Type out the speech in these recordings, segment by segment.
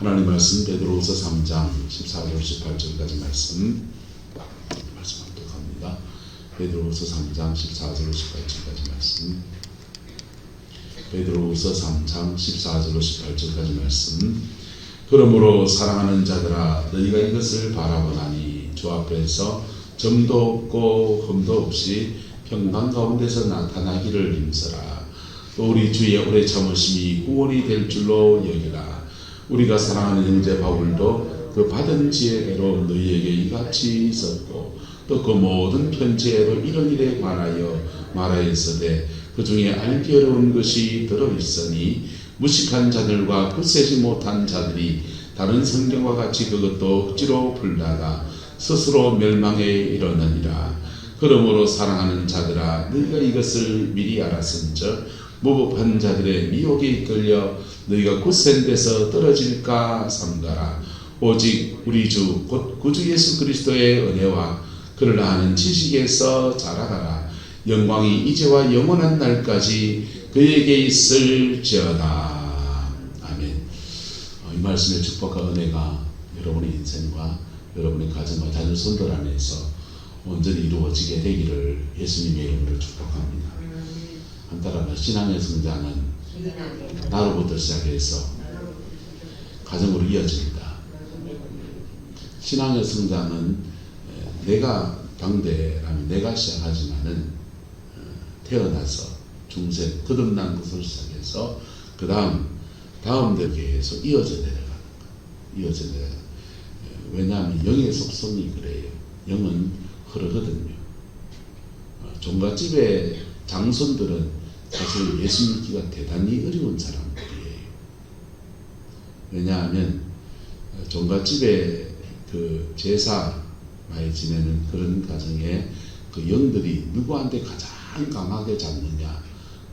하나님 말씀 베드로후서 3장 14절 18절까지 말씀 합독합니다. 베드로후서 3장 14절 18절까지 말씀. 베드로후서 3장 14절 18절까지 말씀. 그러므로 사랑하는 자들아 너희가 이것을 바라보나니 주 앞에서 점도 없고 흠도 없이 평강 가운데서 나타나기를 힘쓰라. 또 우리 주의 오래 참으심이 구원이 될 줄로 여기라. 우리가 사랑하는 형제 바울도 그 받은 지혜대로 너희에게 이같이 있었고 또 그 모든 편지에도 이런 일에 관하여 말하였으되 그 중에 알기 어려운 것이 들어있으니 무식한 자들과 굳세지 못한 자들이 다른 성경과 같이 그것도 억지로 풀다가 스스로 멸망에 이르느니라. 그러므로 사랑하는 자들아 너희가 이것을 미리 알았은즉 무법한 자들의 미혹에 이끌려 너희가 굳센 데서 떨어질까 삼가라. 오직 우리 주 곧 구주 예수 그리스도의 은혜와 그를 아는 지식에서 자라가라. 영광이 이제와 영원한 날까지 그에게 있을지어다. 아멘. 이 말씀의 축복과 은혜가 여러분의 인생과 여러분의 가정과 자녀손들 안에서 온전히 이루어지게 되기를 예수님의 이름으로 축복합니다. 한따라서 신앙의 성장은 나로부터 시작해서 가정으로 이어집니다. 신앙의 성장은 내가 방대라면 내가 시작하지만은 태어나서 중생 거듭난 것을 시작해서 그 다음들에게 해서 이어져 내려가는 거예요. 이어져 내려가는 거예요. 왜냐하면 영의 속성이 그래요. 영은 흐르거든요. 종갓집의 장손들은 사실 예수 믿기가 대단히 어려운 사람들이에요. 왜냐하면 종갓집의 그 제사 많이 지내는 그런 가정에 그 영들이 누구한테 가장 강하게 잡느냐?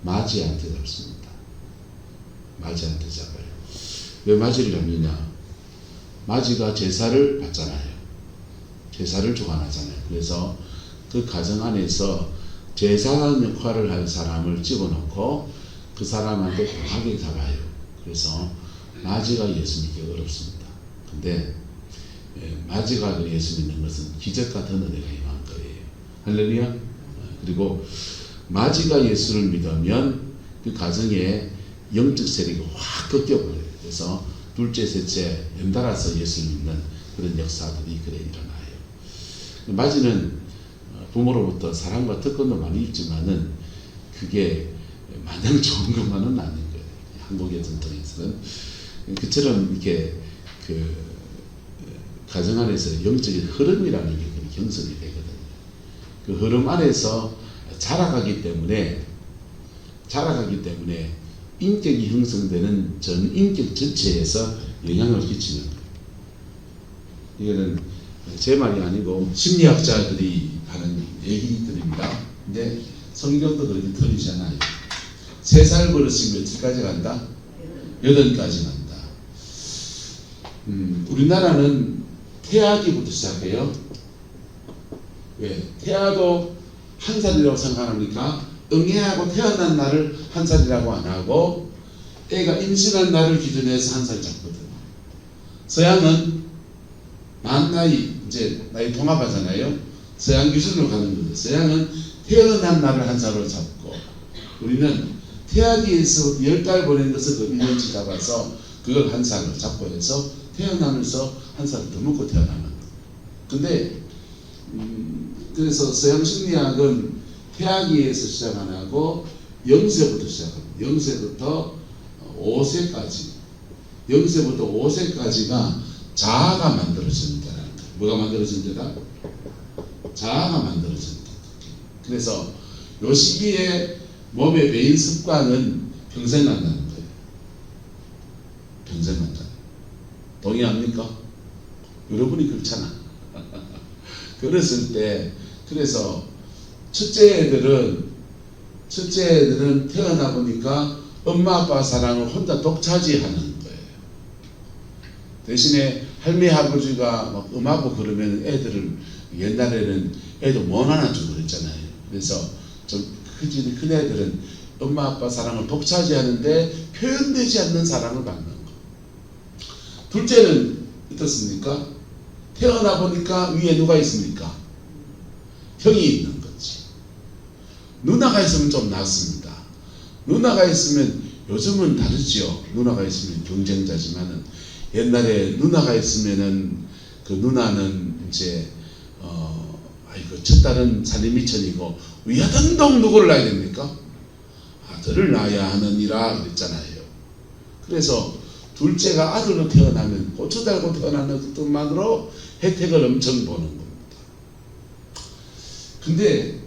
마지한테 잡습니다. 마지한테 잡아요. 왜 마지를 잡느냐? 마지가 제사를 받잖아요. 제사를 주관하잖아요. 그래서 그 가정 안에서 제사하는 역할을 할 사람을 집어넣고 그 사람한테 강하게 잡아요. 그래서 마지가 예수 믿기 어렵습니다. 근데 마지가 예수 믿는 것은 기적 같은 은혜가 임한 거예요. 할렐루야. 그리고 마지가 예수를 믿으면 그 가정에 영적 세력이 확 꺾여버려요. 그래서 둘째, 셋째 연달아서 예수를 믿는 그런 역사들이 그래 일어나요. 마지는 부모로부터 사랑과 특권도 많이 있지만은 그게 마냥 좋은 것만은 아닌 거예요. 한국의 전통에서는 그처럼 이렇게 그 가정 안에서 영적인 흐름이라는 게 형성이 되거든요. 그 흐름 안에서 자라가기 때문에 인격이 형성되는 전 인격 전체에서 영향을 끼치는 거예요. 이거는 제 말이 아니고 심리학자들이 하는 얘기들입니다. 근데 성경도 그렇게 틀리지 않아요. 3살 버릇이 며칠까지 간다? 8까지 간다. 우리나라는 태아기부터 시작해요. 왜? 태아도 1살이라고 생각합니까? 응애하고 태어난 날을 1살이라고 안 하고 애가 임신한 날을 기준해서 1살 잡거든요. 서양은 만 나이, 이제 나이 통합하잖아요. 서양 기준으로 가는 거죠. 서양은 태어난 날을 1살로 잡고 우리는 태아기에서 10달 보낸 것을 그 1년치 잡아서 그걸 1살로 잡고 해서 태어나면서 1살 더 먹고 태어나는 거예요. 근데 그래서 서양 심리학은 태아기에서 시작 안 하고 0세부터 시작합니다. 0세부터 5세까지 0세부터 5세까지가 자아가 만들어지는 데라는 거예요. 뭐가 만들어지는 데다? 자아가 만들어지는 데. 그래서 요 시기에 몸의 배인 습관은 평생 간다는 거예요. 평생 간다. 동의합니까? 여러분이 그렇잖아. 그랬을 때 그래서 첫째 애들은 태어나 보니까 엄마 아빠 사랑을 혼자 독차지하는 거예요. 대신에 할머니 할아버지가 막 음하고 그러면 애들을 옛날에는 애도 못 안아주고 그랬잖아요. 그래서 좀 큰 애들은 엄마 아빠 사랑을 독차지하는데 표현되지 않는 사랑을 받는 거. 둘째는 어떻습니까? 태어나 보니까 위에 누가 있습니까? 형이 있는 거지. 누나가 있으면 좀 낫습니다. 누나가 있으면 요즘은 다르지요. 누나가 있으면 경쟁자지만은 옛날에 누나가 있으면은 그 누나는 이제 아이고 첫 딸은 살림미천이고 위하던동 누구를 낳아야 됩니까? 아들을 낳아야 하느니라 그랬잖아요. 그래서 둘째가 아들로 태어나면 고추 달고 태어나는 것만으로 혜택을 엄청 보는 겁니다. 근데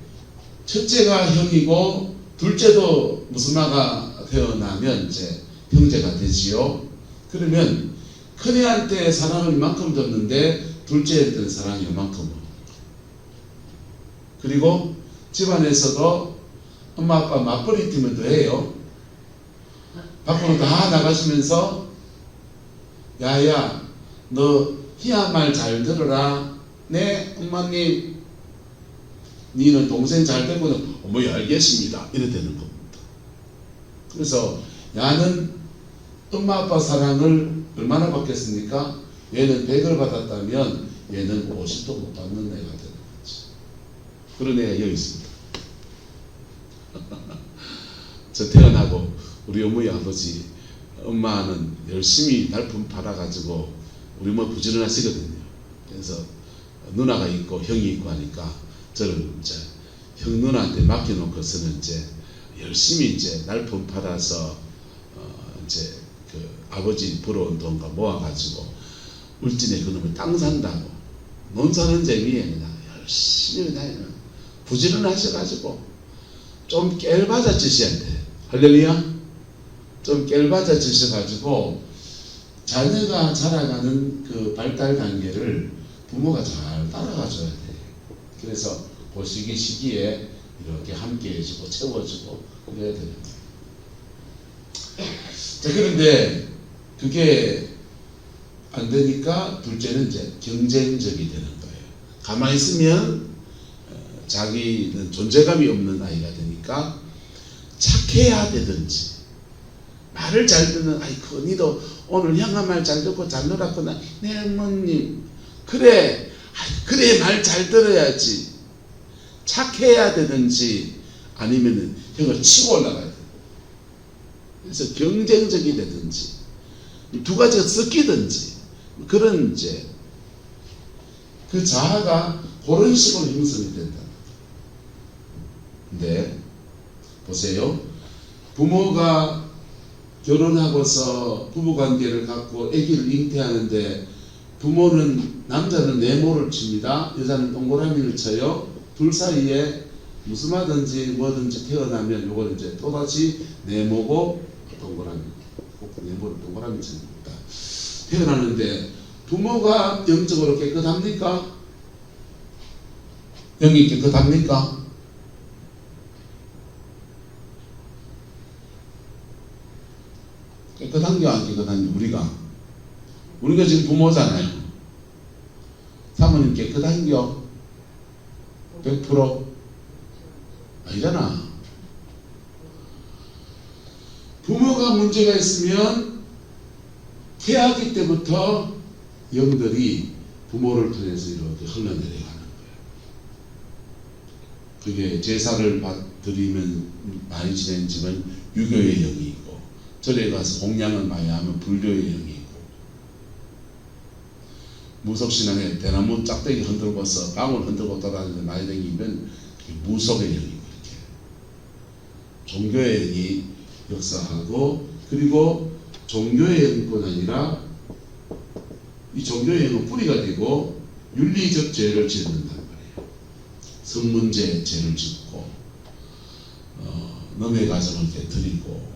첫째가 형이고 둘째도 무슨마가 태어나면 이제 형제가 되지요. 그러면 큰애한테 사랑을 이만큼 줬는데 둘째한테는 사랑이 이만큼. 그리고 집안에서도 엄마 아빠 맞벌이 뛰면 더 해요. 밖으로 다 나가시면서 야야 너 희한 말 잘 들어라. 네 엄마님 니는 동생 잘 되고는 어머니 알겠습니다. 이래 되는 겁니다. 그래서 야는 엄마 아빠 사랑을 얼마나 받겠습니까? 얘는 100을 받았다면 얘는 50도 못 받는 애가 되는 거지. 그런 애가 여기 있습니다. 저 태어나고 우리 어머니 아버지 엄마는 열심히 날품 팔아가지고 우리 뭐 부지런하시거든요. 그래서 누나가 있고 형이 있고 하니까 저를 이제 형 누나한테 맡겨놓고서는 이제 열심히 이제 날품 팔아서 이제 그 아버지 벌어온 돈과 모아가지고 울진에 그놈을 땅 산다고 논 사는 재미에 그냥 열심히 그냥 부지런하셔가지고 좀 깰바자 짓이야 돼. 할렐루야. 좀 깰바자 짓어가지고 자녀가 자라가는 그 발달 단계를 부모가 잘 따라가줘야 돼. 그래서 그 시기에 이렇게 함께 해주고 채워주고 그래야 되는 거예요. 자, 그런데 그게 안 되니까 둘째는 이제 경쟁적이 되는 거예요. 가만히 있으면 자기는 존재감이 없는 아이가 되니까 착해야 되든지 말을 잘 듣는 아이고 니도 오늘 형아 말 잘 듣고 잘 놀았구나. 네 어머님 그래 그래 말 잘 들어야지. 착해야 되든지 아니면은 형을 치고 올라가야 돼. 그래서 경쟁적이 되든지 두 가지가 섞이든지 그런 이제 그 자아가 그런 식으로 형성이 된다. 근데 보세요. 부모가 결혼하고서 부부관계를 갖고 아기를 잉태하는데 부모는 남자는 네모를 칩니다. 여자는 동그라미를 쳐요. 둘 사이에 무슨 말든지 뭐든지 태어나면 요걸 이제 또다시 네모고 동그라미, 네모를 동그라미 치는 겁니다. 태어나는데 부모가 영적으로 깨끗합니까? 영이 깨끗합니까? 깨끗한 게 안 깨끗한 게 우리가 지금 부모잖아요. 사모님 깨끗한 겨? 100% 아니잖아. 부모가 문제가 있으면 태아기 때부터 영들이 부모를 통해서 이렇게 흘러내려가는 거예요. 그게 제사를 드리면 많이 지낸 집은 유교의 영이 있고 절에 가서 공양을 많이 하면 불교의 영이 있고 무속신앙에 대나무 짝대기 흔들고서 빵을 흔들고 돌아다니는 많이 다니면 무속의 영이고 이렇게 종교의 영이 역사하고 그리고 종교의 영뿐 아니라 이 종교의 영은 뿌리가 되고 윤리적 죄를 짓는단 말이에요. 성문제 죄를 짓고 넘의 가정을 깨뜨리고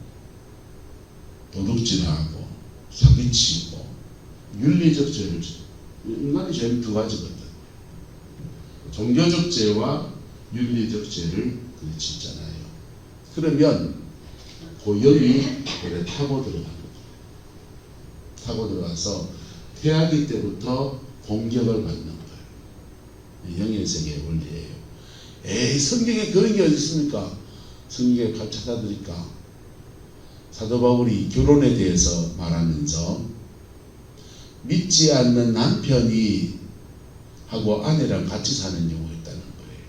도둑질하고 사기치고 윤리적 죄를 짓고 인간의 죄는 두 가지거든. 종교적 죄와 윤리적 죄를 짓잖아요. 그러면 그 영이 그래 타고 들어가는 거예요. 타고 들어가서 태아기 때부터 공격을 받는 거예요. 영의 세계의 원리예요. 에이 성경에 그런 게 어디 있습니까? 성경에 발 찾아드릴까? 사도 바울이 결혼에 대해서 말하면서 믿지 않는 남편이 하고 아내랑 같이 사는 경우가 있다는 거예요.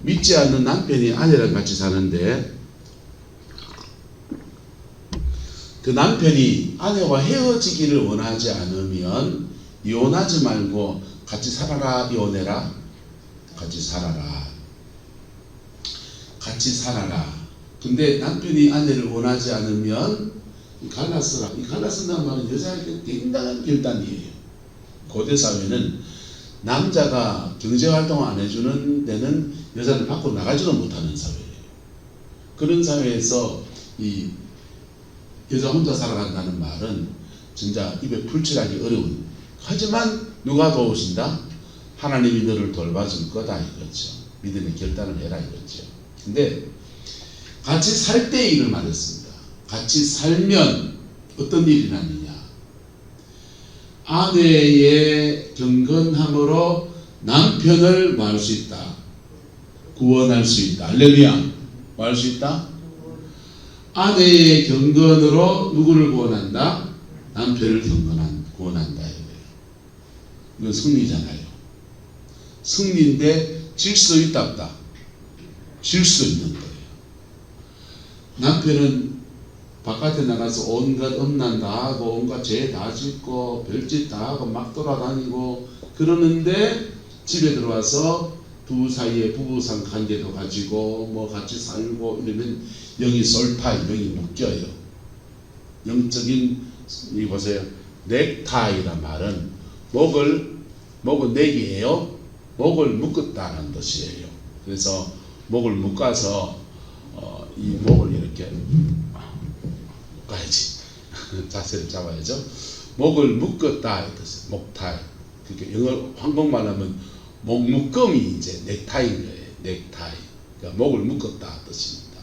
믿지 않는 남편이 아내랑 같이 사는데 그 남편이 아내와 헤어지기를 원하지 않으면 이혼하지 말고 같이 살아라, 이혼해라. 같이 살아라. 같이 살아라. 근데 남편이 아내를 원하지 않으면 갈라서라. 이 갈라선다는 말은 여자에게 굉장한 결단이에요. 고대 사회는 남자가 경제활동을 안 해주는 데는 여자를 밖으로 나가지도 못하는 사회예요. 그런 사회에서 이 여자 혼자 살아간다는 말은 진짜 입에 풀칠하기 어려운. 하지만 누가 도우신다? 하나님이 너를 돌봐줄 거다 이거죠. 믿음의 결단을 해라 이거죠. 근데 같이 살 때의 일을 말했습니다. 같이 살면 어떤 일이 나느냐? 아내의 경건함으로 남편을 뭐 할 수 있다? 구원할 수 있다. 할렐루야. 뭐 할 수 있다? 아내의 경건으로 누구를 구원한다? 남편을 구원한다 이거예요. 이건 승리잖아요. 승리인데 질 수 있다 없다? 질 수 있는 거예요. 남편은 바깥에 나가서 온갖 음란 다 하고 온갖 죄 다 짓고 별짓 다 하고 막 돌아다니고 그러는데 집에 들어와서 두 사이에 부부상 관계도 가지고 뭐 같이 살고 이러면 영이 솔타이, 영이 묶여요. 영적인 이 보세요. 넥타이란 말은 목은 넥이에요. 목을 묶었다는 뜻이에요. 그래서 목을 묶어서 이 목을 이렇게 묶어야지. 자세를 잡아야죠. 목을 묶었다 이 뜻이에요. 목타이. 그러니까 영어 한국말 하면 목묶음이 이제 넥타이인 거예요. 넥타이. 그러니까 목을 묶었다 뜻입니다.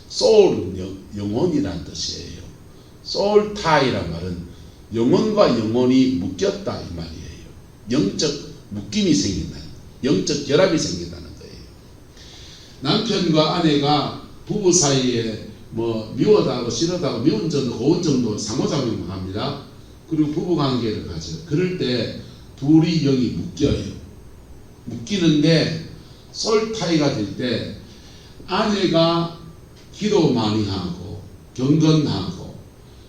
소울은 영혼이라는 뜻이에요. 소울타이란 말은 영혼과 영혼이 묶였다 이 말이에요. 영적 묶임이 생긴다. 영적 결합이 생긴다는 거예요. 남편과 아내가 부부 사이에 뭐 미워하고 싫어하고 미운 정도, 고운 정도 상호작용을 합니다. 그리고 부부 관계를 가져요. 그럴 때 둘이 영이 묶여요. 묶이는데 솔타이가 될 때 아내가 기도 많이 하고 경건하고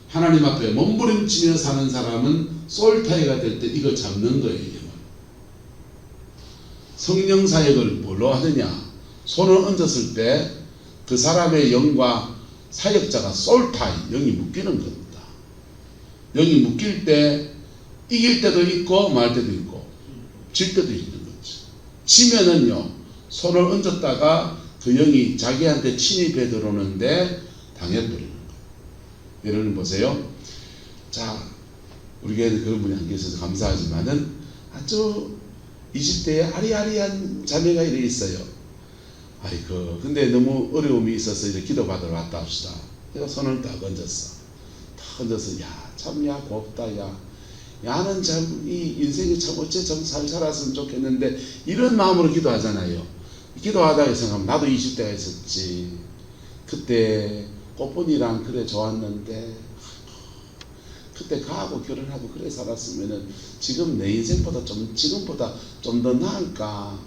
하나님 앞에 몸부림치며 사는 사람은 솔타이가 될 때 이걸 잡는 거예요. 성령 사역을 뭘로 하느냐? 손을 얹었을 때 그 사람의 영과 사역자가 솔타이, 영이 묶이는 겁니다. 영이 묶일 때 이길 때도 있고 말 때도 있고 질 때도 있는 거죠. 지면은요, 손을 얹었다가 그 영이 자기한테 침입해 들어오는데 당해버리는 거예요. 여러분 보세요. 자, 우리 교회는 그런 분이 안 계셔서 감사하지만은 아주 20대에 아리아리한 자매가 이래 있어요. 아이고, 근데 너무 어려움이 있어서 이렇게 기도받으러 왔다 합시다. 내가 손을 딱 얹었어. 딱 얹어서, 야, 참, 야, 곱다, 야. 야는 참, 이 인생이 참 어째 좀 잘 살았으면 좋겠는데, 이런 마음으로 기도하잖아요. 기도하다가 생각하면, 나도 20대가 있었지. 그때 꽃분이랑 그래 좋았는데, 그때 가하고 결혼하고 그래 살았으면은 지금 내 인생보다 지금보다 좀 더 나을까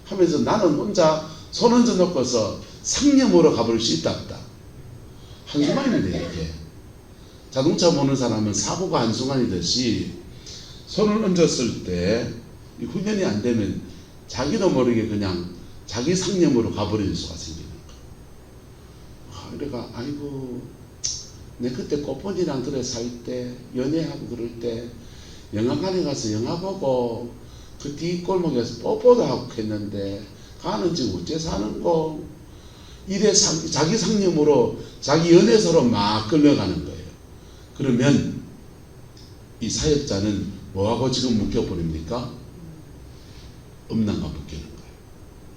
하면서 나는 혼자 손 얹어 놓고서 상념으로 가볼 수 있다 없다. 한순간인데 이게 자동차 보는 사람은 사고가 한순간이듯이 손을 얹었을 때 이 훈련이 안 되면 자기도 모르게 그냥 자기 상념으로 가버리는 수가 생기는 거야. 그러니까 아이고 내 그때 꽃분이랑 그래 살 때 연애하고 그럴 때 영화관에 가서 영화 보고 그 뒷골목에서 뽀뽀도 하고 했는데 가는 지금 어째 사는 거 이래 자기 상념으로 자기 연애서로 막 끌려가는 거예요. 그러면 이 사역자는 뭐하고 지금 묶여버립니까? 음란과 묶이는 거예요.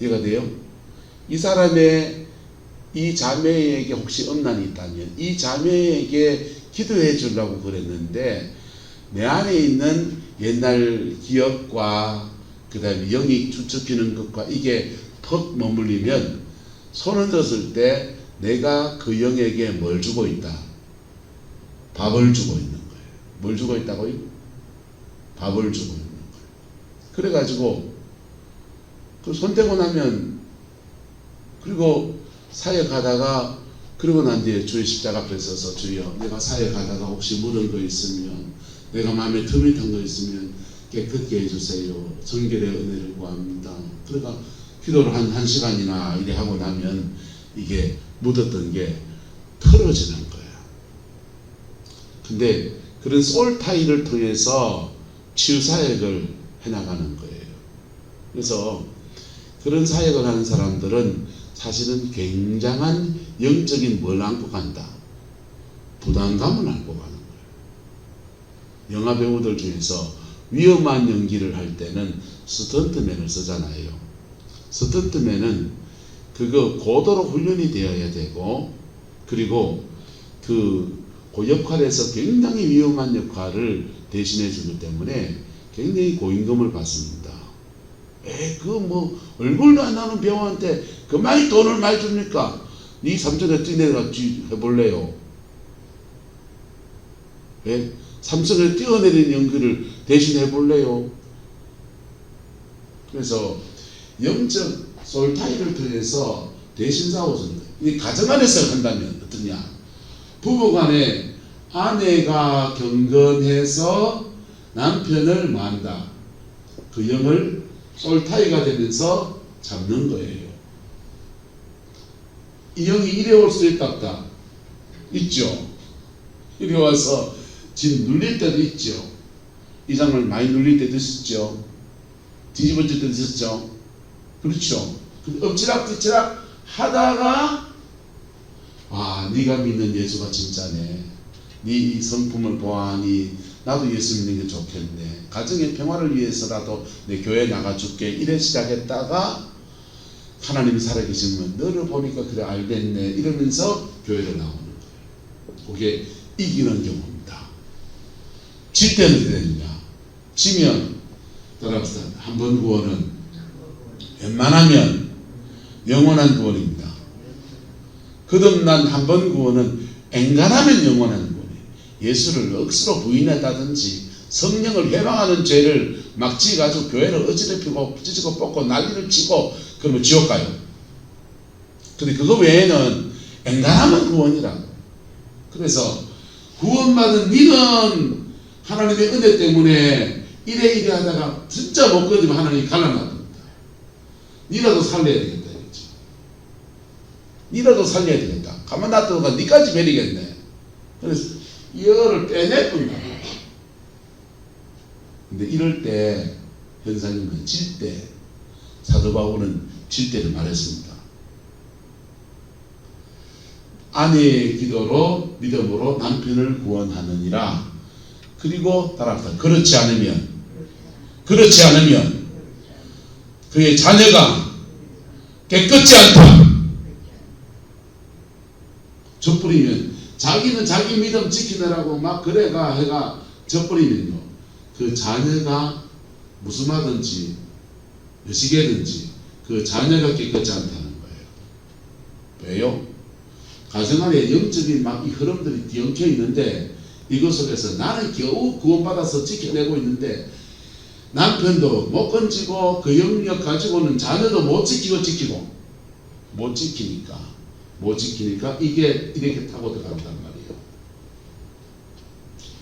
이해가 돼요? 이 사람의 이 자매에게 혹시 음란이 있다면 이 자매에게 기도해 주려고 그랬는데 내 안에 있는 옛날 기억과 그 다음에 영이 주축히는 것과 이게 퍽 머물리면 손을 얹었을 때 내가 그 영에게 뭘 주고 있다? 밥을 주고 있는 거예요. 뭘 주고 있다고요? 밥을 주고 있는 거예요. 그래가지고 그 손대고 나면, 그리고 사회 가다가 그러고 난 뒤에 주의 십자가 앞에 서서 주여 내가 사회 가다가 혹시 묻은 거 있으면, 내가 마음에 틈이 탄 거 있으면 깨끗게 해주세요. 정결의 은혜를 구합니다. 그러니까 기도를 한 시간이나 이래 하고 나면 이게 묻었던 게 털어지는 거야. 근데 그런 솔타이를 통해서 치유사역을 해나가는 거예요. 그래서 그런 사역을 하는 사람들은 사실은 굉장한 영적인 뭘 안고 간다? 부담감을 안고 가는 거예요. 영화 배우들 중에서 위험한 연기를 할 때는 스턴트맨을 쓰잖아요. 스턴트맨은 그거 고도로 훈련이 되어야 되고, 그리고 그 역할에서 굉장히 위험한 역할을 대신해 주기 때문에 굉장히 고임금을 받습니다. 얼굴도 안 나오는 배우한테 그 많이 돈을 많이 줍니까? 네 삼성에 뛰내가 해볼래요? 삼성에 뛰어내린 연기를 대신 해볼래요? 그래서 영적 솔타이를 통해서 대신 싸워주는 거예요. 이 가정 안에서 한다면 어떠냐? 부부간에 아내가 경건해서 남편을 만다. 그 영을 솔타이가 되면서 잡는 거예요. 이 영이 이래 올 수 있다. 있죠. 이래 와서 지금 눌릴 때도 있죠. 이 장을 많이 눌릴 때도 있었죠. 뒤집어질 때도 있었죠. 그렇죠. 엎치락뒤치락 하다가 네가 믿는 예수가 진짜네. 네 성품을 보아하니 나도 예수 믿는 게 좋겠네. 가정의 평화를 위해서라도 내 교회 나가줄게. 이래 시작했다가 하나님이 살아계시면 너를 보니까 그래 알겠네. 이러면서 교회로 나오는 거예요. 그게 이기는 경우입니다. 질 때는 어떻게 되느냐? 지면 따라합시다. 한 번 구원은 웬만하면 영원한 구원입니다. 거듭난 한 번 구원은 엔간하면 영원한 구원이에요. 예수를 억수로 부인했다든지 성령을 회방하는 죄를 막 지어가지고 교회를 어지럽히고 찢고 뽑고 난리를 치고 그러면 지옥 가요. 근데 그거 외에는 엔간하면 구원이라. 그래서 구원받은 니는 하나님의 은혜 때문에 이래 하다가 진짜 못 끊으면 하나님이 갈라놔둡니다. 니라도 살려야 되겠다. 니라도 살려야 되겠다. 가만 놔두고 니까지 버리겠네. 그래서 열을 빼낼 뿐이다. 근데 이럴 때 현사님은 질 때, 사도 바울은 질 때를 말했습니다. 아내의 기도로 믿음으로 남편을 구원하느니라. 그리고 따라합시다. 그렇지 않으면 그의 자녀가 깨끗지 않다. 젖뿌리면 자기는 자기 믿음 지키느라고 막 그래가 해가 젖뿌리면요, 그 자녀가 무슨 말든지 여시개든지 그 자녀가 깨끗지 않다는 거예요. 왜요? 가정 안에 영적인 막 이 흐름들이 뒤엉켜 있는데 이것 속에서 나는 겨우 구원받아서 지켜내고 있는데 남편도 못 건지고 그 영역 가지고는 자녀도 못 지키니까 이게 이렇게 타고 들어간단 말이에요.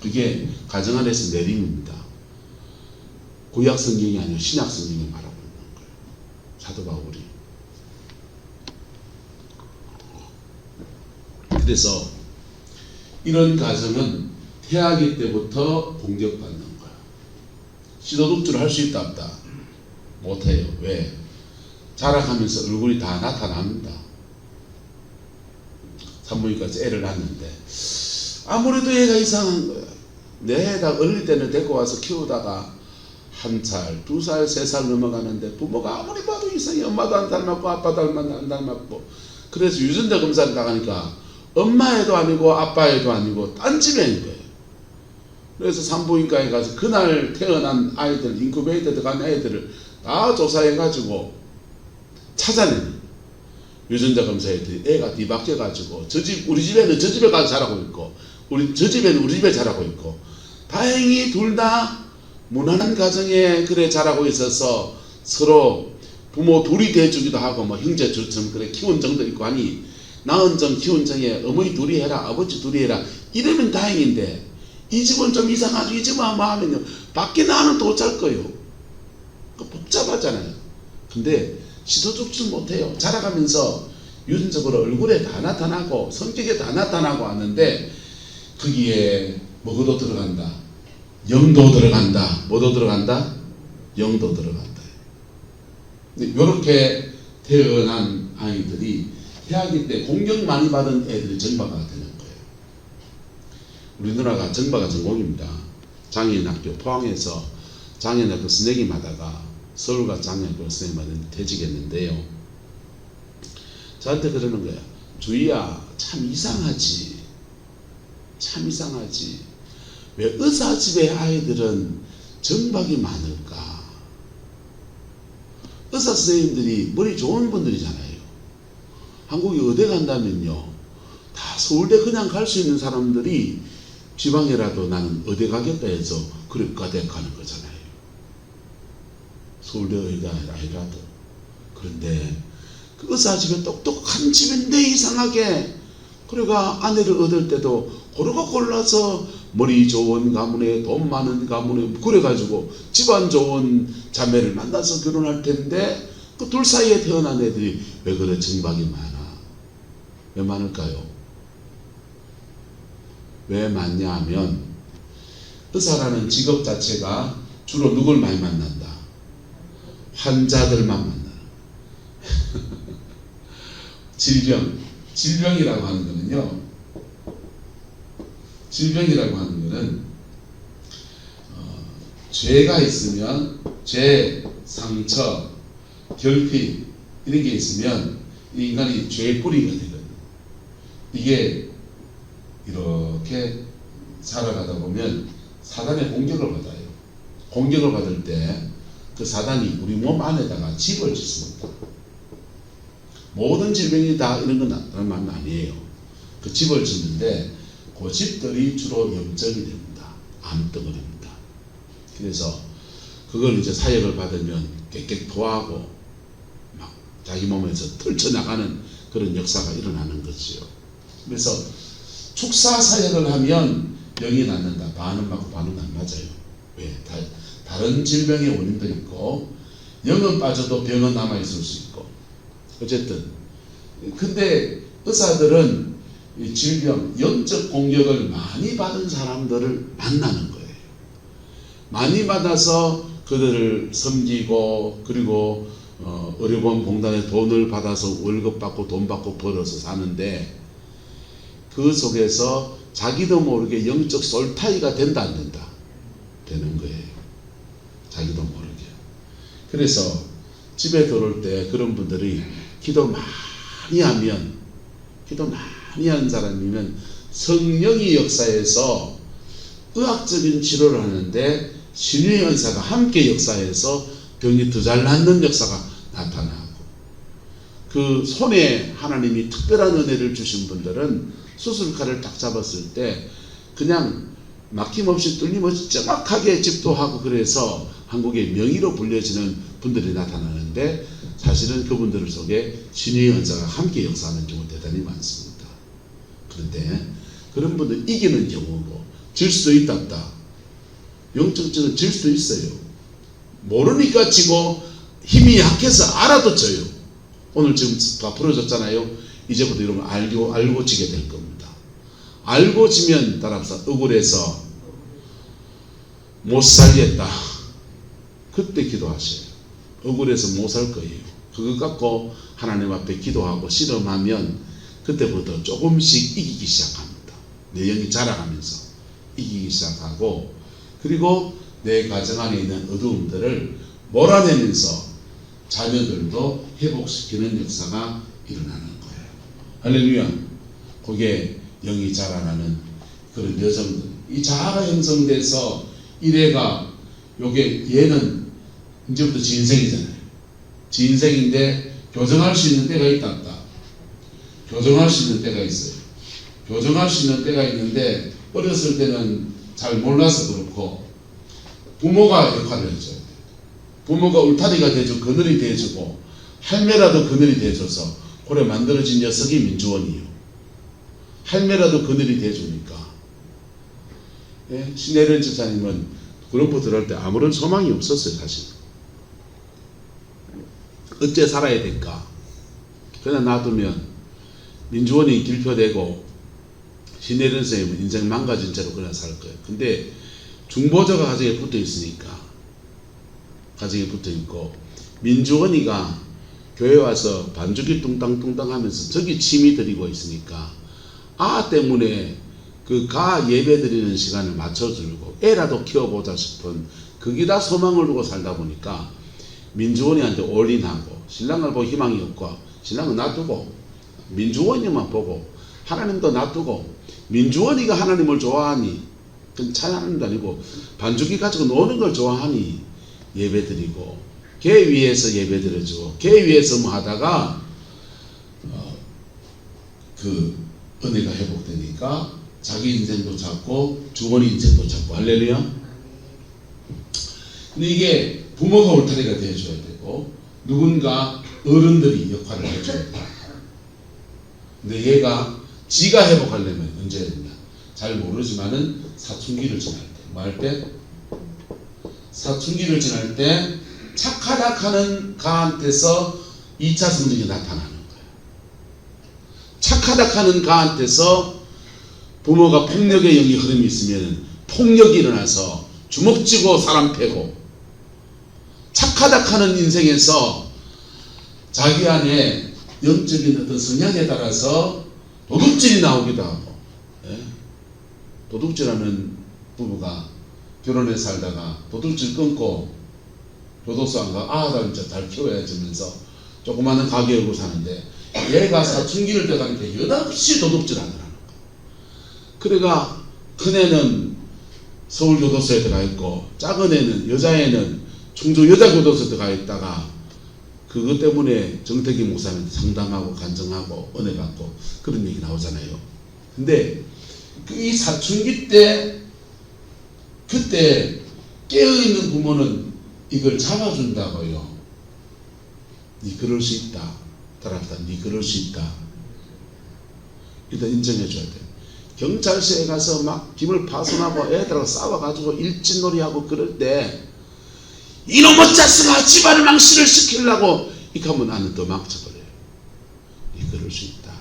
그게 가정 안에서 내림입니다. 구약 성경이 아니라 신약 성경이 말하고 있는 거예요. 사도 바울이. 그래서 이런 가정은 태아기 때부터 공격받는 거야. 시도독주를 할 수 있다 없다? 못해요. 왜? 자라가면서 얼굴이 다 나타납니다. 산부인과에서 애를 낳는데 아무래도 애가 이상한 거야. 내 애가 어릴 때는 데리고 와서 키우다가 1살, 2살, 3살 넘어가는데 부모가 아무리 봐도 이상해. 엄마도 안 닮았고 아빠도 안 닮았고. 그래서 유전자 검사를 나가니까 엄마 애도 아니고 아빠 애도 아니고 딴 집에 있는 거예요. 그래서 산부인과에 가서 그날 태어난 아이들, 인큐베이터 들어간 애들을 다 조사해가지고 찾아내는 유전자 검사에 애가 뒤바뀌어가지고 우리 집에는 저 집에 가서 자라고 있고 저 집에는 우리 집에 자라고 있고 다행히 둘 다 무난한 가정에 그래 자라고 있어서 서로 부모 둘이 대주기도 하고 뭐 형제 둘처럼 그래 키운 정도 있고 하니 낳은 정 키운 정에 어머니 둘이 해라 아버지 둘이 해라 이러면 다행인데 이 집은 좀 이상하죠. 이 집은 뭐 하면요 밖에 나는 또 어쩔 거요. 복잡하잖아요. 근데 시도죽지 못해요. 자라가면서 유전적으로 얼굴에 다 나타나고 성격에 다 나타나고 하는데 거기에 뭐도 들어간다. 영도 들어간다. 뭐도 들어간다? 영도 들어간다. 이렇게 태어난 아이들이 태아기 때 공격 많이 받은 애들이 정바가 되는 거예요. 우리 누나가 정바가 전공입니다. 장애인학교 포항에서 장애인학교 선생님하다가 서울과 장애인학교 선생님하다가 퇴직했는데요. 저한테 그러는 거야. 주희야 참 이상하지. 참 이상하지. 왜 의사 집의 아이들은 정박이 많을까? 의사 선생님들이 머리 좋은 분들이잖아요. 한국에 의대 간다면요 다 서울대 그냥 갈 수 있는 사람들이 지방이라도 나는 의대 가겠다 해서 그래 의대 가는 거잖아요. 서울대 의대 아니라도. 그런데 그 의사 집에 똑똑한 집인데 이상하게 그래가 아내를 얻을 때도 고르고 골라서 머리 좋은 가문에 돈 많은 가문에 그래가지고 집안 좋은 자매를 만나서 결혼할 텐데 그 둘 사이에 태어난 애들이 왜 그래 정박이 많아? 왜 많을까요? 왜 많냐 하면 의사라는 직업 자체가 주로 누굴 많이 만난다? 환자들만 만나. 질병이라고 하는 거는요. 질병이라고 하는 거는 죄가 있으면 죄, 상처, 결핍 이런 게 있으면 이 인간이 죄의 뿌리가 되거든요. 이게 이렇게 살아가다 보면 사단의 공격을 받아요. 공격을 받을 때 그 사단이 우리 몸 안에다가 집을 짓습니다. 모든 질병이 다 이런 건 말은 아니에요. 그 집을 짓는데 그 집들이 주로 염증이 됩니다. 암덩어리입니다. 그래서 그걸 이제 사역을 받으면 깨끗 토하고 막 자기 몸에서 떨쳐나가는 그런 역사가 일어나는 거지요. 그래서 축사 사역을 하면 병이 낫는다. 반은 맞고 반은 안 맞아요. 왜? 다른 질병의 원인도 있고 영은 빠져도 병은 남아있을 수 있고 어쨌든 근데 의사들은 이 질병, 영적 공격을 많이 받은 사람들을 만나는 거예요. 많이 받아서 그들을 섬기고 그리고 의료보험공단에 돈을 받아서 월급 받고 돈 받고 벌어서 사는데 그 속에서 자기도 모르게 영적 솔타이가 된다 안 된다? 되는 거예요. 자기도 모르게. 그래서 집에 들어올 때 그런 분들이 기도 많이 하면 한 사람이면 성령의 역사에서 의학적인 치료를 하는데 신유의 은사가 함께 역사해서 병이 더 잘 낫는 역사가 나타나고 그 손에 하나님이 특별한 은혜를 주신 분들은 수술칼을 딱 잡았을 때 그냥 막힘없이 뚫림없이 정확하게 집도하고 그래서 한국의 명의로 불려지는 분들이 나타나는데 사실은 그분들 속에 신의 은사가 함께 역사하는 경우 대단히 많습니다. 그런데 그런 분들 이기는 경우고 질 수도 있답다. 영적적은 질 수도 있어요. 모르니까 지고 힘이 약해서 알아도 져요. 오늘 지금 다 풀어졌잖아요. 이제부터 이런 거 알고 지게 될 겁니다. 알고 지면 따라서 억울해서 못 살겠다. 그때 기도하셔요. 억울해서 못 살 거예요. 그거 갖고 하나님 앞에 기도하고 실험하면 그때부터 조금씩 이기기 시작합니다. 내 영이 자라가면서 이기기 시작하고 그리고 내 가정 안에 있는 어두움들을 몰아내면서 자녀들도 회복시키는 역사가 일어나는 거예요. 할렐루야. 그게 영이 자라나는 그런 여성들. 이 자아가 형성돼서 이래가 요게 얘는 이제부터 진생이잖아요. 진생인데 교정할 수 있는 때가 있다. 교정할 수 있는 때가 있어요. 교정할 수 있는 때가 있는데 어렸을 때는 잘 몰라서 그렇고 부모가 역할을 해줘야 돼요. 부모가 울타리가 돼주고 그늘이 돼주고 할매라도 그늘이 돼줘서 그래 만들어진 녀석이 민주원이에요. 할매라도 그늘이 돼주니까. 예? 신혜련 집사님은 그룹부 들어올 때 아무런 소망이 없었어요. 사실 어째 살아야 될까. 그냥 놔두면 민주원이 길표되고 신혜련 선생님은 인생 망가진 채로 그냥 살 거예요. 근데 중보자가 가정에 붙어 있으니까, 가정에 붙어 있고 민주원이가 교회 와서 반죽이 뚱땅뚱땅 하면서 저기 침이 들이고 있으니까 아 때문에 그 가 예배 드리는 시간을 맞춰주고 애라도 키워보자 싶은 거기다 소망을 두고 살다 보니까 민주원이한테 올인하고 신랑을 보고 희망이 없고 신랑은 놔두고 민주원이만 보고 하나님도 놔두고 민주원이가 하나님을 좋아하니 그건 찬양하는 아니고 반죽이 가지고 노는 걸 좋아하니 예배 드리고 개 위에서 예배 드려주고 개 위에서 뭐 하다가 그 은혜가 회복되니까 자기 인생도 찾고 주원이 인생도 찾고 할렐루야. 근데 이게 부모가 울타리가 되어줘야 되고 누군가 어른들이 역할을 해줘야 돼. 근데 얘가 지가 회복하려면 언제 해야 되냐. 잘 모르지만은 사춘기를 지날 때 뭐 할 때? 사춘기를 지날 때 착하다 하는 가한테서 2차 성징이 나타나는 거예요. 착하다 하는 가한테서 부모가 폭력의 영이 흐름이 있으면 폭력이 일어나서 주먹 쥐고 사람 패고, 착하다 하는 인생에서 자기 안에 영적인 어떤 성향에 따라서 도둑질이 나오기도 하고, 예? 도둑질하는 부부가 결혼해 살다가 도둑질 끊고 교도소 안 가, 나 진짜 잘 키워야지 면서 조그마한 가게 열고 사는데 얘가 사춘기를 돼가니까 여다없이 도둑질 하더라는 거야. 그래가 큰애는 서울교도소에 들어가 있고 작은 애는 여자애는 충주 여자교도소에 들어가 있다가 그것 때문에 정태기 목사님한테 상담하고 간증하고 은혜 받고 그런 얘기 나오잖아요. 근데 이 사춘기 때 그때 깨어있는 부모는 이걸 잡아준다고요. 니 그럴 수 있다. 따라합시다. 니 그럴 수 있다. 일단 인정해줘야 돼. 경찰서에 가서 막 김을 파손하고 애들하고 싸워가지고 일진놀이하고 그럴 때 이놈의 자식아 집안을 망신을 시키려고 이렇게 하면 나는 또 망쳐버려요. 니 그럴 수 있다.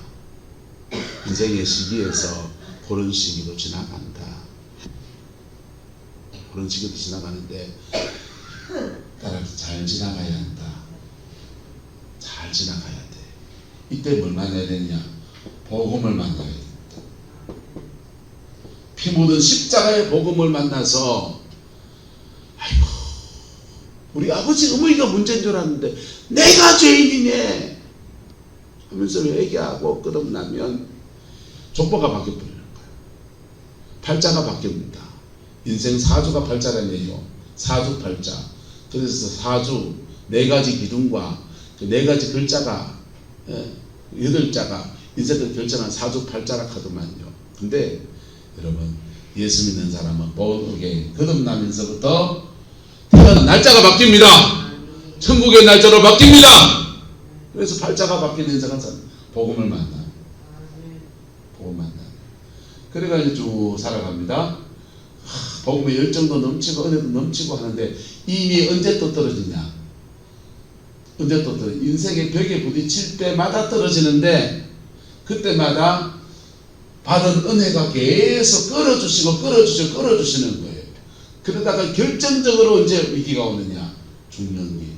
인생의 시기에서 그런 시기도 지나간다. 그런 시기도 지나가는데 따라서 잘 지나가야 한다. 잘 지나가야 돼. 이때 뭘 만나야 되냐? 복음을 만나야 된다. 피 묻은 십자가의 복음을 만나서 아이고 우리 아버지 어머니가 문제인 줄 알았는데 내가 죄인이네 하면서 회개하고 끝나면 족보가 바뀌어버리는 거예요. 팔자가 바뀝니다. 인생 사주가 팔자라네요. 사주팔자. 그래서 사주 네 가지 기둥과 그 네 가지 글자가 8자가 인생을 결정한 사주팔자라 하더만요. 근데 여러분 예수 믿는 사람은 본어게인 거듭나면서부터 태어난 날짜가 바뀝니다. 천국의 날짜로 바뀝니다. 그래서 팔자가 바뀌는 인생은 복음을 만나. 복음 만나. 그래가지고 쭉 살아갑니다. 복음의 열정도 넘치고 은혜도 넘치고 하는데 이미 언제 또 떨어지냐? 언제 또 떨어지냐? 인생의 벽에 부딪힐 때마다 떨어지는데 그때마다 받은 은혜가 계속 끌어주시는 거예요. 그러다가 결정적으로 언제 위기가 오느냐? 중년기.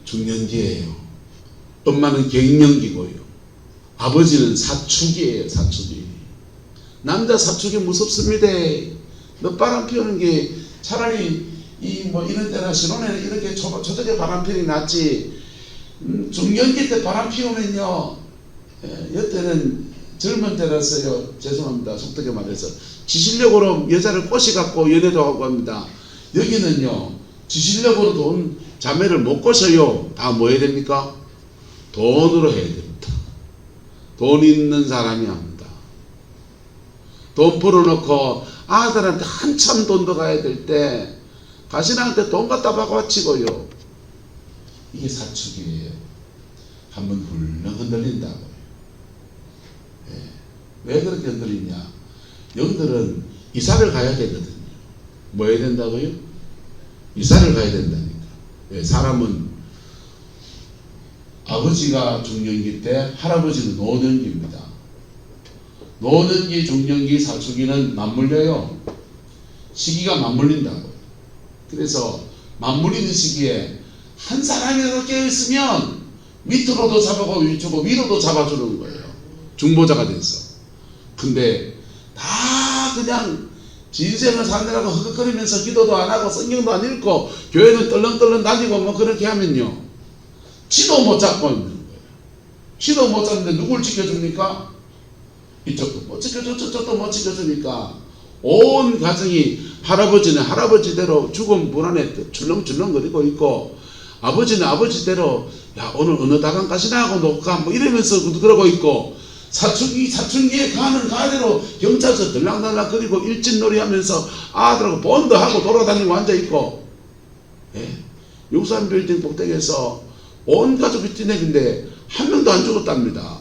중년기예요. 엄마는 갱년기고요. 아버지는 사축이에요. 사축이. 남자 사축이 무섭습니다. 너 바람 피우는 게 차라리 이런 때나 신혼에는 이렇게 저녁에 바람 피우는 게 낫지. 중년기 때 바람 피우면요. 여태는 젊은 때라서요. 죄송합니다. 속되게 말해서 지실력으로 여자를 꼬시갖고 연애도 하고 합니다. 여기는요. 지실력으로 돈 자매를 못 꼬셔요. 다 뭐 해야 됩니까? 돈으로 해야 됩니다. 돈 있는 사람이 합니다. 돈 벌어놓고 아들한테 한참 돈 더 가야 될 때 가신한테 돈 갖다 바꿔치고요. 이게 사축이에요. 한번 훌렁 흔들린다고요. 예. 왜 그렇게 흔들리냐? 영들은 이사를 가야 되거든요. 뭐 해야 된다고요? 이사를 가야 된다니까. 예. 사람은 아버지가 중년기 때 할아버지는 노년기입니다. 노년기, 중년기, 사춘기는 맞물려요. 시기가 맞물린다고. 그래서 맞물리는 시기에 한 사람이라도 깨어있으면 밑으로도 잡아주고 위로도 잡아주는 거예요. 중보자가 돼서. 근데 다 그냥 인생을 사느라고 허걱거리면서 기도도 안 하고 성경도 안 읽고 교회는 떨렁떨렁 다니고 뭐 그렇게 하면요, 지도 못 잡고 있는 거예요. 지도 못 잡는데 누굴 지켜줍니까? 이쪽도 못 지켜줘, 저쪽도 못 지켜주니까 온 가정이, 할아버지는 할아버지대로 죽음 불안에 출렁출렁거리고 있고, 아버지는 아버지대로 야 오늘 어느 다방 가시나 하고 녹가 뭐 이러면서 그러고 있고, 사춘기에 가는 가대로 경찰서 들락날락거리고 일진놀이 하면서 아들하고 본드 하고 돌아다니고 앉아있고, 예? 63 빌딩 꼭대기에서 온 가족이 뛰내긴데 한 명도 안 죽었답니다.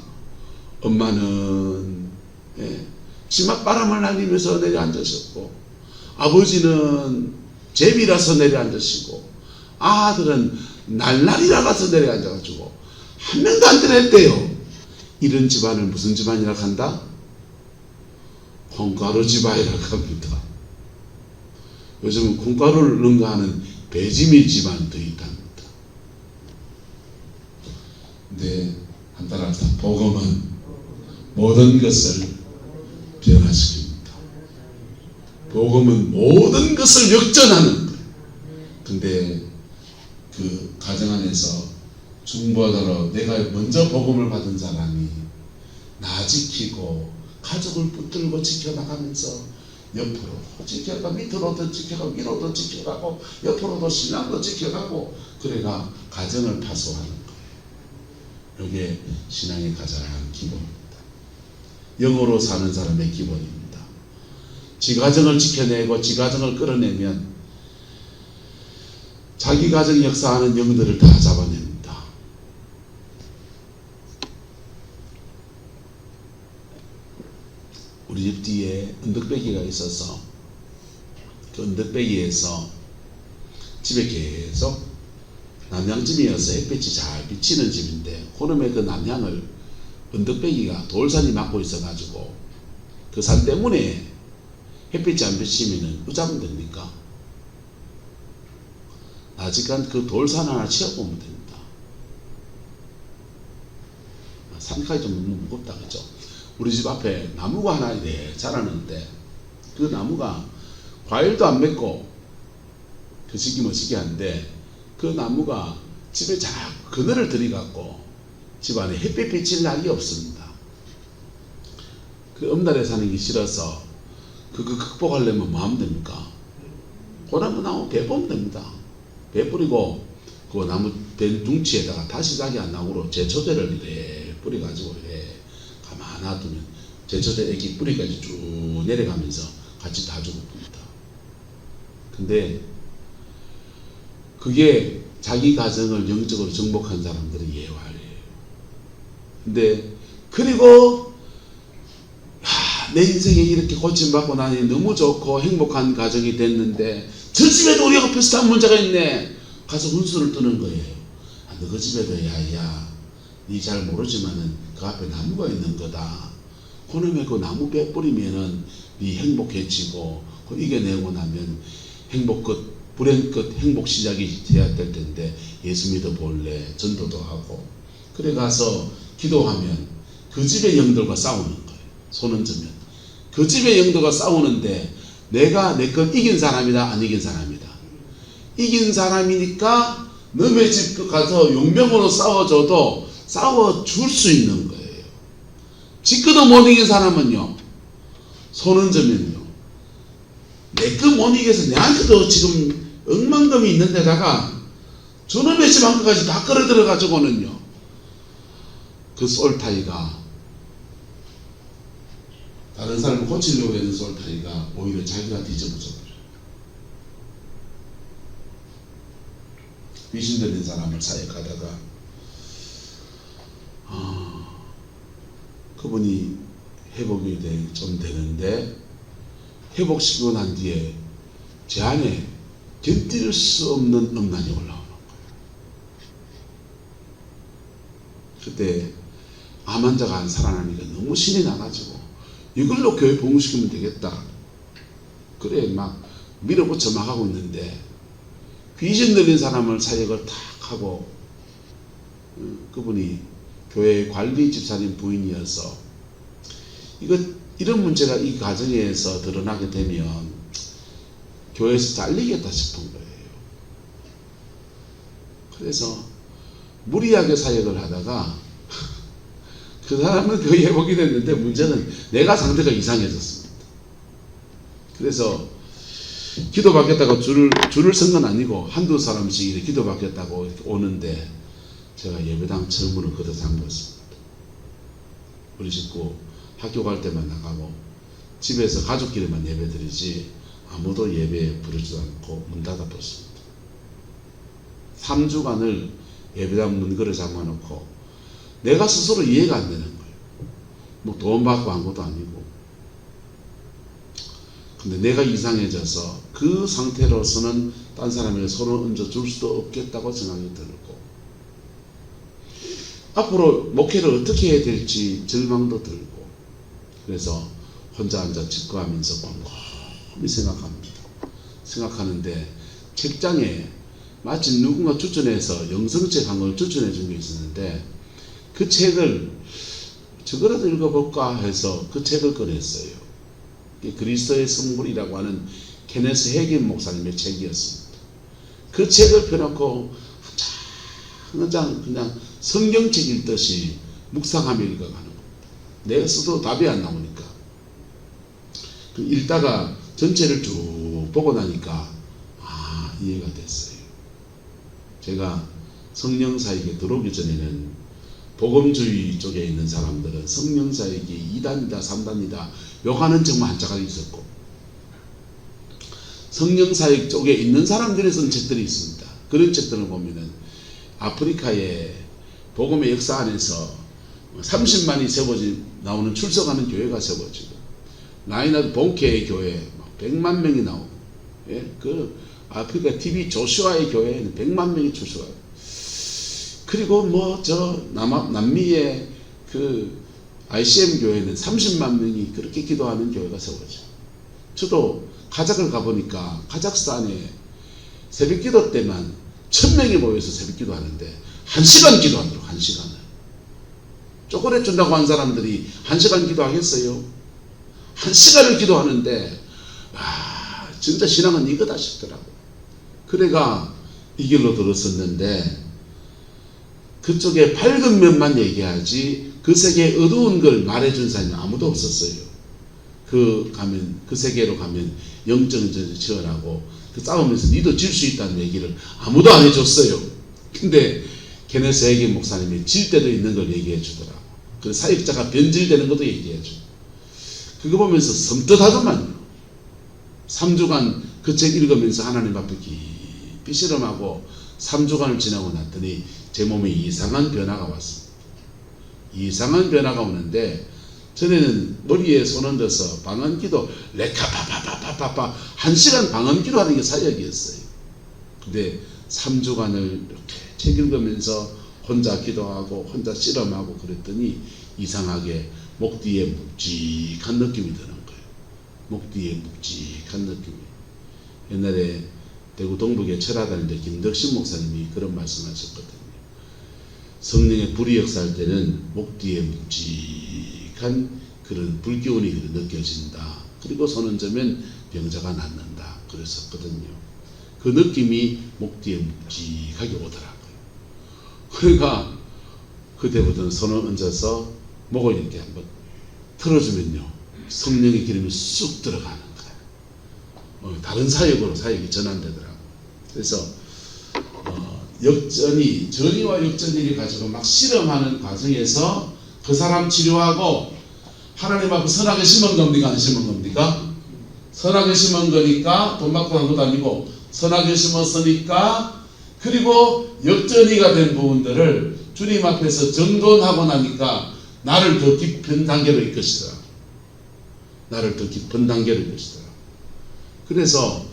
엄마는 치맛바람을 날리면서 내려앉으셨고, 아버지는 제비라서 내려앉으시고, 아들은 날라리라 가서 내려앉아가지고 한 명도 안 때렸대요. 이런 집안을 무슨 집안이라 한다? 콩가루 집안이라 합니다. 요즘은 콩가루를 능가하는 배지밀 집안이 더 있답니다. 근데 한따라서 복음은 모든 것을 변화시킵니다. 복음은 모든 것을 역전하는 거예요. 근데 그 가정 안에서 중보하더라도 내가 먼저 복음을 받은 사람이 나 지키고 가족을 붙들고 지켜나가면서 옆으로 지켜가, 밑으로도 지켜가고, 위로도 지켜가고, 옆으로도 신랑도 지켜가고, 그래가 가정을 파손하는 거예요. 이게 신앙의 가장 기본입니다. 영으로 사는 사람의 기본입니다. 지 가정을 지켜내고 지 가정을 끌어내면 자기 가정 역사하는 영들을 다 잡아냅니다. 우리 집 뒤에 언덕배기가 있어서 그 언덕배기에서 집에 계속 남향집이어서 햇빛이 잘 비치는 집인데, 그놈의 그 남향을 언덕배기가 돌산이 막고 있어가지고 그 산 때문에 햇빛이 안 비치면은 어쩌면 됩니까? 아직간 그 돌산 하나 치워보면 됩니다. 산까지 좀 너무 무겁다, 그죠? 우리 집 앞에 나무가 하나 이래 자라는데, 그 나무가 과일도 안 맺고 그 시기 뭐 시기한데, 그 나무가 집에 자꾸 그늘을 들이갖고 집 안에 햇빛 비칠 날이 없습니다. 그 엄달에 사는 게 싫어서 그거 극복하려면 뭐 하면 됩니까? 고나무 나무 배 보면 됩니다. 배 뿌리고 그 나무 배 둥치에다가 다시 자기 안 나오로 제초제를 이래 뿌려가지고 이래 가만 놔두면 제초제 액이 뿌리까지 쭉 내려가면서 같이 다 죽어봅니다. 근데 그게 자기 가정을 영적으로 정복한 사람들의 예화예요. 근데 그리고 내 인생에 이렇게 고침받고 나니 너무 좋고 행복한 가정이 됐는데 저 집에도 우리하고 비슷한 문제가 있네. 가서 훈수를 뜨는 거예요. 너 그 집에도 야야 니 잘 모르지만은 그 앞에 나무가 있는 거다. 그놈의 그 나무 배 뿌리면은 니 행복해지고 그 이겨내고 나면 행복 끝 불행 끝 행복 시작이 돼야 될 텐데 예수 믿어 볼래? 전도도 하고. 그래 가서 기도하면 그 집의 영들과 싸우는 거예요. 손은 져면 그 집의 영들과 싸우는데 내가 내 것 이긴 사람이다, 안 이긴 사람이다? 이긴 사람이니까 너의 집 가서 용병으로 싸워줘도 싸워줄 수 있는 거예요. 지그도 못 이긴 사람은요, 손은 져면요, 내 것 못 이겨서 내한테도 지금 엉망금이 있는 데다가 저놈의 집 한 것까지 다 끌어들여 가지고는요, 그 솔타이가 다른 사람을 고치려고 하는 솔타리가 오히려 자기가 뒤집어져 버려요. 귀신 들린 사람을 사역하다가 그분이 회복이 좀 되는데 회복시키고 난 뒤에 제 안에 견딜 수 없는 음란이 올라오는 거예요. 그때 암 환자가 안 살아나니까 너무 신이 나가지고 이걸로 교회 복음시키면 되겠다. 그래 막 밀어붙여 막 하고 있는데 귀신 들린 사람을 사역을 탁 하고 그분이 교회 관리 집사님 부인이어서 이런 문제가 이 가정에서 드러나게 되면 교회에서 잘리겠다 싶은 거예요. 그래서 무리하게 사역을 하다가 그 사람은 거의 회복이 됐는데 문제는 내가 상태가 이상해졌습니다. 그래서 기도받겠다고 줄을 쓴 건 아니고 한두 사람씩 이렇게 기도받겠다고 이렇게 오는데 제가 예배당 처음으로 걷어 잠궜습니다. 우리 식구 학교 갈 때만 나가고 집에서 가족끼리만 예배 드리지 아무도 예배에 부르지도 않고 문 닫아뒀습니다. 3주간을 예배당 문 걸어 잠가놓고 내가 스스로 이해가 안 되는 거예요. 뭐 돈 받고 한 것도 아니고. 근데 내가 이상해져서 그 상태로서는 딴 사람에게 손을 얹어줄 수도 없겠다고 생각이 들고 앞으로 목회를 어떻게 해야 될지 절망도 들고 그래서 혼자 앉아 집거하면서 곰곰이 생각하는데 책장에 마침 누군가 추천해서 영성책 한 걸 추천해 준 게 있었는데 그 책을 저거라도 읽어볼까 해서 그 책을 꺼냈어요. 그리스도의 성물이라고 하는 케네스 해긴 목사님의 책이었습니다. 그 책을 펴놓고 한 장 그냥 성경책 읽듯이 묵상하며 읽어가는 겁니다. 내 스스로 답이 안 나오니까. 읽다가 전체를 쭉 보고 나니까 이해가 됐어요. 제가 성령사역에 들어오기 전에는 복음주의 쪽에 있는 사람들은 성령사역이 2단이다 3단이다 욕하는 책만 한자가 있었고 성령사역 쪽에 있는 사람들이 쓴 책들이 있습니다. 그런 책들을 보면은 아프리카의 복음의 역사 안에서 30만이 세워지 나오는 출석하는 교회가 세워지고 라이나드 본케의 교회 100만 명이 나오고 그 아프리카 TV 조슈아의 교회에는 100만 명이 출석하고 그리고 남미의 그 ICM 교회는 30만 명이 그렇게 기도하는 교회가 세워져. 저도 카자흐를 가보니까 카자흐스탄에 새벽 기도 때만 1000명이 모여서 새벽 기도 하는데 1시간 기도하도록 1시간을. 초콜릿 준다고 한 사람들이 1시간 기도하겠어요? 1시간을 기도하는데 진짜 신앙은 이거다 싶더라고. 그래가 이 길로 들었었는데 그쪽에 밝은 면만 얘기하지 그 세계의 어두운 걸 말해준 사람이 아무도 없었어요. 그 세계로 가면 영적인 치열하고 그 싸우면서 니도 질 수 있다는 얘기를 아무도 안 해줬어요. 근데 케네스 해긴 목사님이 질 때도 있는 걸 얘기해 주더라고. 그 사역자가 변질되는 것도 얘기해 줘. 그거 보면서 섬뜩하더만요. 3주간 그 책 읽으면서 하나님 앞에 깊이 실험하고 3주간을 지나고 났더니 제 몸에 이상한 변화가 왔습니다. 이상한 변화가 오는데 전에는 머리에 손 얹어서 방언기도 레카파파파파파 1시간 방언기도 하는 게 사역이었어요. 근데 3주간을 이렇게 책 읽으면서 혼자 기도하고 혼자 실험하고 그랬더니 이상하게 목 뒤에 묵직한 느낌이 드는 거예요. 목 뒤에 묵직한 느낌이. 옛날에 대구 동북에 철학할 때 김덕신 목사님이 그런 말씀하셨거든요. 성령의 불이 역사할 때는 목 뒤에 묵직한 그런 불기운이 느껴진다. 그리고 손 얹으면 병자가 낫는다. 그랬었거든요. 그 느낌이 목 뒤에 묵직하게 오더라고요. 그러니까 그때부터는 손을 얹어서 목을 이렇게 한번 틀어주면요. 성령의 기름이 쑥 들어가는 거예요. 다른 사역이 전환되더라고요. 그래서 전이와 역전일이 가지고 막 실험하는 과정에서 그 사람 치료하고 하나님 앞에 선하게 심은 겁니까? 안 심은 겁니까? 선하게 심은 거니까 돈 받고 한 것도 아니고 선하게 심었으니까, 그리고 역전이가 된 부분들을 주님 앞에서 정돈하고 나니까 나를 더 깊은 단계로 이끄시더라. 나를 더 깊은 단계로 이끄시더라. 그래서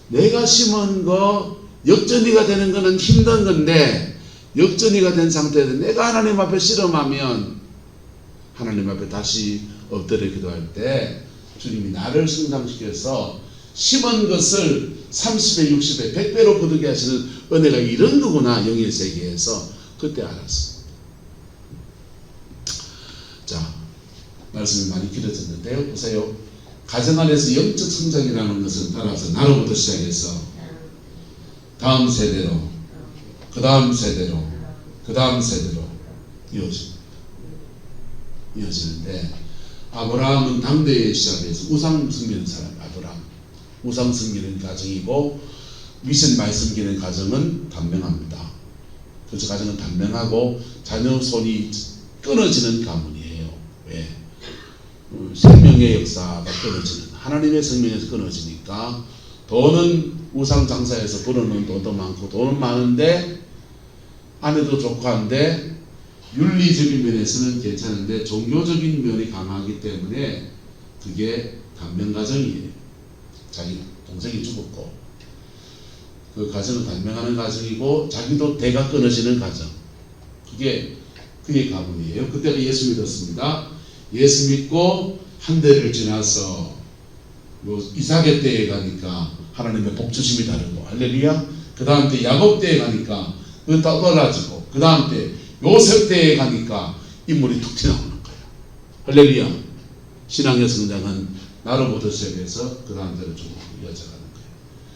내가 심은 거 역전이가 되는 거는 힘든 건데, 역전이가 된 상태에서 내가 하나님 앞에 씨름하면 하나님 앞에 다시 엎드려 기도할 때 주님이 나를 성장시켜서 심은 것을 30배, 60배, 100배로 거두게 하시는 은혜가 이런 거구나, 영의 세계에서 그때 알았습니다. 자, 말씀이 많이 길어졌는데요. 보세요. 가정 안에서 영적 성장이라는 것은 따라서 나로부터 시작해서 다음 세대로, 그 다음 세대로, 그 다음 세대로 이어지는데, 아브라함은 당대에 시작해서 우상 섬기는 사람, 아브라함. 우상 섬기는 가정이고, 미션 섬기는 가정은 단명합니다. 그래서 가정은 단명하고 자녀 손이 끊어지는 가문이에요. 왜? 생명의 역사가 끊어지는, 하나님의 생명에서 끊어지니까, 돈은 우상 장사에서 벌어놓은 돈도 많고, 돈은 많은데 아내도 좋고 한데 윤리적인 면에서는 괜찮은데 종교적인 면이 강하기 때문에 그게 단명가정이에요. 자기 동생이 죽었고 그 가정은 단명하는 가정이고, 자기도 대가 끊어지는 가정, 그게 가문이에요. 그때가 예수 믿었습니다. 예수 믿고 한 대를 지나서 이삭의 때에 가니까 하나님의 복주심이 다르고, 할렐루야. 그 다음 때 야곱 때에 가니까 그건 떨어지고, 그 다음 때 요셉 때에 가니까 인물이 툭 튀어나오는 거예요. 할렐루야. 신앙의 성장은 나로부터 시작해서 그 다음 때로 쭉 이어져가는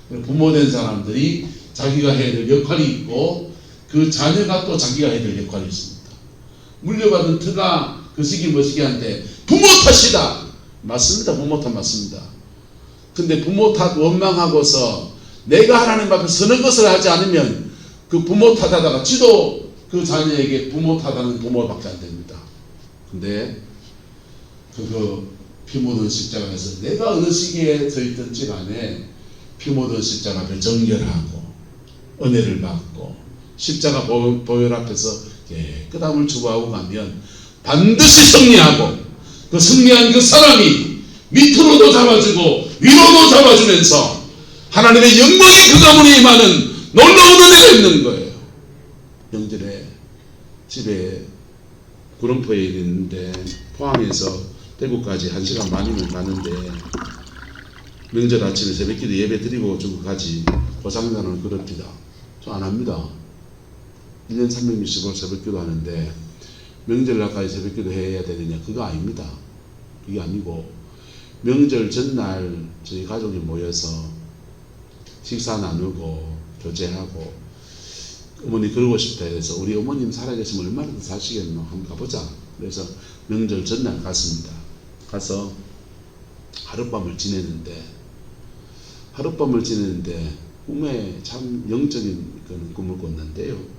거예요. 부모된 사람들이 자기가 해야 될 역할이 있고, 그 자녀가 또 자기가 해야 될 역할이 있습니다. 물려받은 터가 그 시기 머시기한테 부모 탓이다. 맞습니다. 부모 탓 맞습니다. 근데 부모 탓 원망하고서 내가 하나님 앞에 서는 것을 하지 않으면 그 부모 탓하다가 지도 그 자녀에게 부모 탓하는 부모밖에 안 됩니다. 근데 그거 피 묻은 십자가에서 내가 어느 시기에 서 있든지 간에 피 묻은 십자가 앞에 정결하고 은혜를 받고 십자가 보혈 앞에서 깨끗함을 추구하고 가면 반드시 승리하고, 그 승리한 그 사람이 밑으로도 잡아주고 위로도 잡아주면서 하나님의 영광이 그 가문에 임하는 놀라운 은혜가 있는 거예요. 명절에 집에 구름포에 있는데 포항에서 대구까지 1시간 반이면 가는데, 명절 아침에 새벽기도 예배 드리고 주고 가지 고상단을 그럽니다. 저 안 합니다. 1년 365일 새벽기도 하는데 명절날까지 새벽기도 해야 되느냐? 그거 아닙니다. 그게 아니고, 명절 전날 저희 가족이 모여서 식사 나누고 교제하고, 어머니 그러고 싶다 해서 우리 어머님 살아계시면 얼마나 더 사시겠노? 한번 가보자. 그래서 명절 전날 갔습니다. 가서 하룻밤을 지냈는데 꿈에 참 영적인 그런 꿈을 꿨는데요.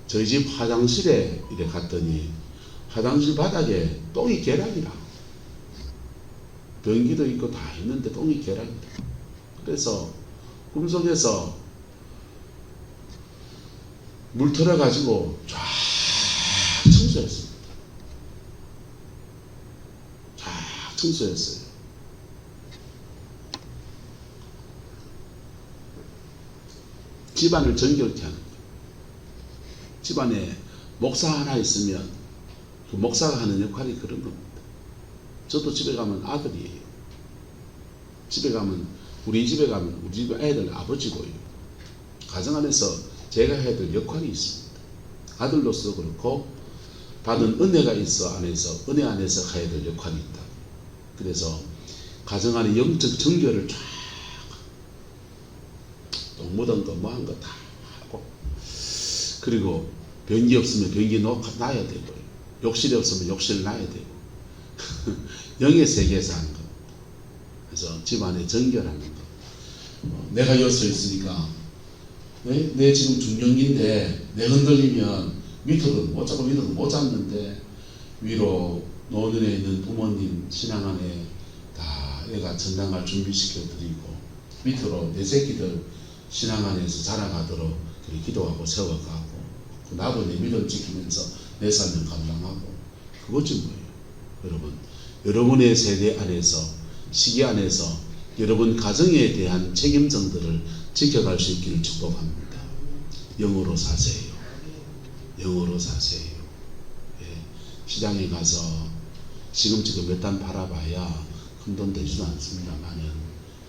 저희 집 화장실에 이래 갔더니 화장실 바닥에 똥이 계락이라. 변기도 있고 다 있는데 똥이 계락이라. 그래서 꿈속에서 물 틀어가지고 쫙 청소했습니다. 쫙 청소했어요. 집안을 정결케 하는 거예요. 집안에 목사 하나 있으면 그 목사가 하는 역할이 그런 겁니다. 저도 집에 가면 아들이에요. 우리 집에 가면 우리 집 애들 아버지고요. 가정 안에서 제가 해야 될 역할이 있습니다. 아들로서 그렇고, 받은 은혜가 있어 안에서, 은혜 안에서 해야 될 역할이 있다. 그래서 가정 안에 영적 정결을 쫙, 똥 묻은 거 뭐 한 거 다 하고, 그리고 변기 없으면 변기 놔야 되고요. 욕실이 없으면 욕실 놔야 되고 영의 세계에서 하는 거. 그래서 집안에 정결하는 거. 내가 여서 있으니까 내 지금 중경기인데 내 흔들리면 밑으로 못 잡고 위로도 못 잡는데 위로 노년에 있는 부모님 신앙안에 다 애가 전당갈 준비시켜드리고 밑으로 내 새끼들 신앙 안에서 자라가도록 그렇게 기도하고 세워가고 나도 내 믿음 지키면서 내 삶을 감당하고 그것이 뭐예요? 여러분, 여러분의 세대 안에서 시기 안에서 여러분 가정에 대한 책임성들을 지켜갈 수 있기를 축복합니다. 영으로 사세요. 영으로 사세요. 예, 시장에 가서 시금치도 몇 단 팔아봐야 큰 돈 되지도 않습니다만은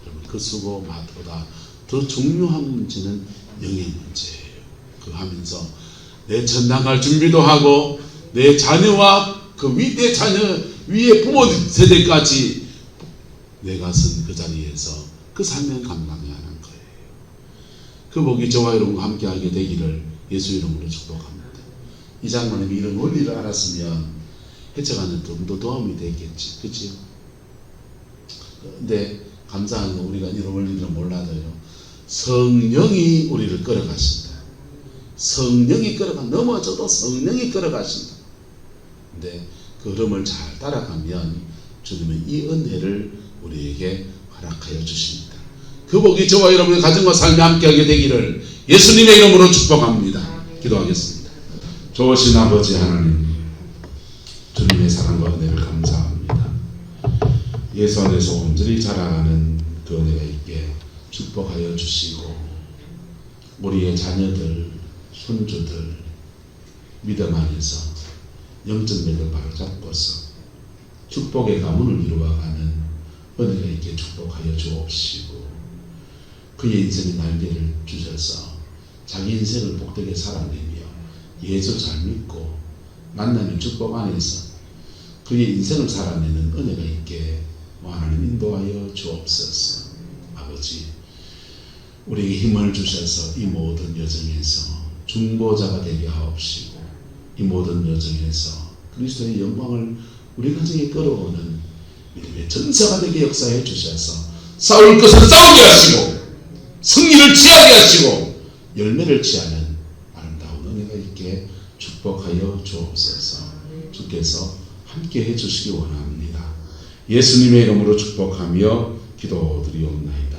여러분 그 수고 맛보다 더 중요한 문제는 영의 문제예요. 그 하면서 내 전당할 준비도 하고 내 자녀와 내 자녀 위에 부모 세대까지 내가 선 그 자리에서 그 삶을 감당해야 하는 거예요. 그 복이 저와 여러분과 함께하게 되기를 예수 이름으로 축복합니다. 이 장로님이 이런 원리를 알았으면 해쳐가는 더 도움이 되겠지, 그렇죠? 근데 감사한 건 우리가 이런 원리를 몰라도요. 성령이 우리를 끌어가신다. 성령이 넘어져도 성령이 끌어가신다. 근데 그 흐름을 잘 따라가면 주님은 이 은혜를 우리에게 허락하여 주십니다. 그 복이 저와 여러분의 가정과 삶에 함께하게 되기를 예수님의 이름으로 축복합니다. 기도하겠습니다. 좋으신 아버지 하나님, 주님의 사랑과 은혜를 감사합니다. 예수 안에서 온전히 자라가는 그 은혜가 있게 축복하여 주시고 우리의 자녀들, 손주들 믿음 안에서 영적 맥을 바로 잡고서 축복의 가문을 이루어가는 은혜가 있게 축복하여 주옵시고 그의 인생의 날개를 주셔서 자기 인생을 복되게 살아내며 예수 잘 믿고 만나는 축복 안에서 그의 인생을 살아내는 은혜가 있게 하나님 인도하여 주옵소서. 아버지, 우리에게 힘을 주셔서 이 모든 여정에서 중보자가 되게 하옵시고 이 모든 여정에서 그리스도의 영광을 우리 가정에 끌어오는 믿음의 전사가 되게 역사해 주셔서 싸울 것을 싸우게 하시고 승리를 취하게 하시고 열매를 취하는 아름다운 은혜가 있게 축복하여 주옵소서. 주께서 함께 해주시기 원합니다. 예수님의 이름으로 축복하며 기도드리옵나이다.